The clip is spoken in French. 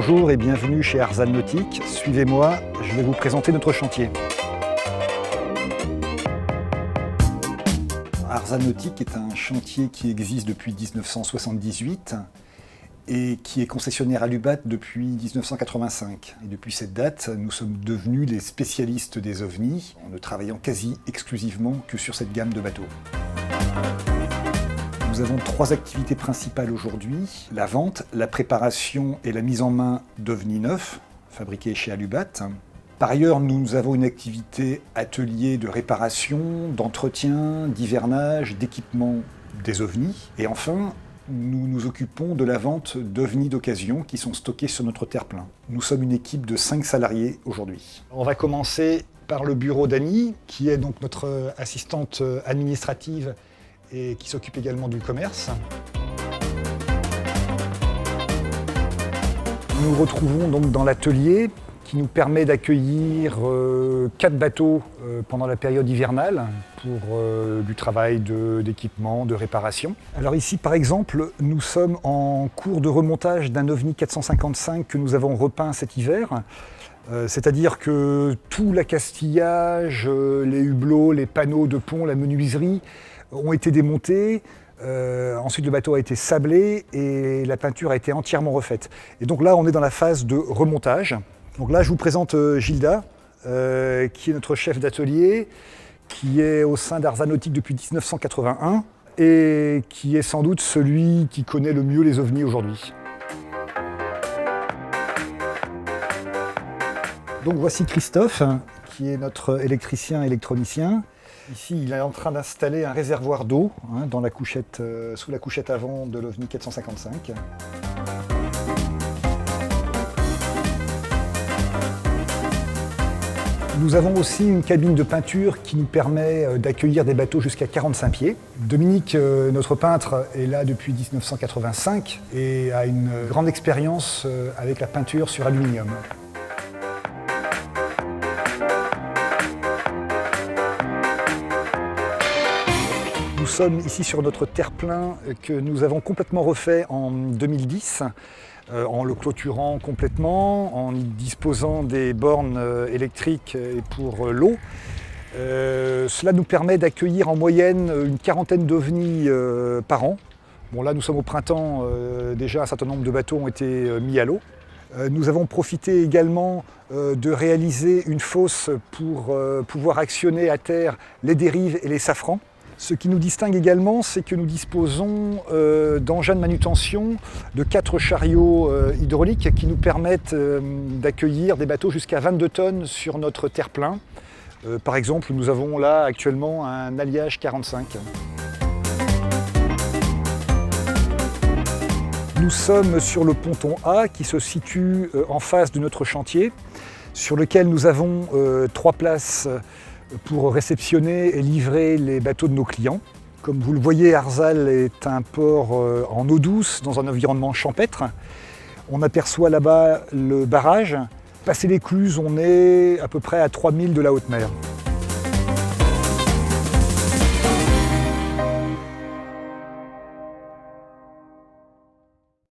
Bonjour et bienvenue chez Arzan Nautique. Suivez-moi, je vais vous présenter notre chantier. Arzan Nautique est un chantier qui existe depuis 1978 et qui est concessionnaire à l'UBAT depuis 1985. Et depuis cette date, nous sommes devenus les spécialistes des ovnis, en ne travaillant quasi exclusivement que sur cette gamme de bateaux. Nous avons trois activités principales aujourd'hui: la vente, la préparation et la mise en main d'ovnis neufs, fabriqués chez Alubat. Par ailleurs, nous avons une activité atelier de réparation, d'entretien, d'hivernage, d'équipement des ovnis. Et enfin, nous nous occupons de la vente d'ovnis d'occasion qui sont stockés sur notre terre-plein. Nous sommes une équipe de 5 salariés aujourd'hui. On va commencer par le bureau d'Annie, qui est donc notre assistante administrative et qui s'occupe également du commerce. Nous nous retrouvons donc dans l'atelier qui nous permet d'accueillir 4 bateaux pendant la période hivernale pour du travail d'équipement, de réparation. Alors ici par exemple, nous sommes en cours de remontage d'un OVNI 455 que nous avons repeint cet hiver. C'est-à-dire que tout l'accastillage, les hublots, les panneaux de pont, la menuiserie ont été démontés. Ensuite, le bateau a été sablé et la peinture a été entièrement refaite. Et donc là, on est dans la phase de remontage. Donc là, je vous présente Gilda, qui est notre chef d'atelier, qui est au sein d'Arzan Nautique depuis 1981 et qui est sans doute celui qui connaît le mieux les ovnis aujourd'hui. Donc voici Christophe, qui est notre électricien électronicien. Ici, il est en train d'installer un réservoir d'eau dans la couchette, sous la couchette avant de l'OVNI 455. Nous avons aussi une cabine de peinture qui nous permet d'accueillir des bateaux jusqu'à 45 pieds. Dominique, notre peintre, est là depuis 1985 et a une grande expérience avec la peinture sur aluminium. Nous sommes ici sur notre terre-plein que nous avons complètement refait en 2010, en le clôturant complètement, en y disposant des bornes électriques et pour l'eau. Cela nous permet d'accueillir en moyenne une quarantaine d'ovnis par an. Bon, là, nous sommes au printemps, déjà un certain nombre de bateaux ont été mis à l'eau. Nous avons profité également de réaliser une fosse pour pouvoir actionner à terre les dérives et les safrans. Ce qui nous distingue également, c'est que nous disposons d'engins de manutention, de 4 chariots hydrauliques qui nous permettent d'accueillir des bateaux jusqu'à 22 tonnes sur notre terre-plein. Par exemple, nous avons là actuellement un alliage 45. Nous sommes sur le ponton A qui se situe en face de notre chantier, sur lequel nous avons 3 places pour réceptionner et livrer les bateaux de nos clients. Comme vous le voyez, Arzal est un port en eau douce, dans un environnement champêtre. On aperçoit là-bas le barrage. Passé l'écluse, on est à peu près à 3000 de la haute mer.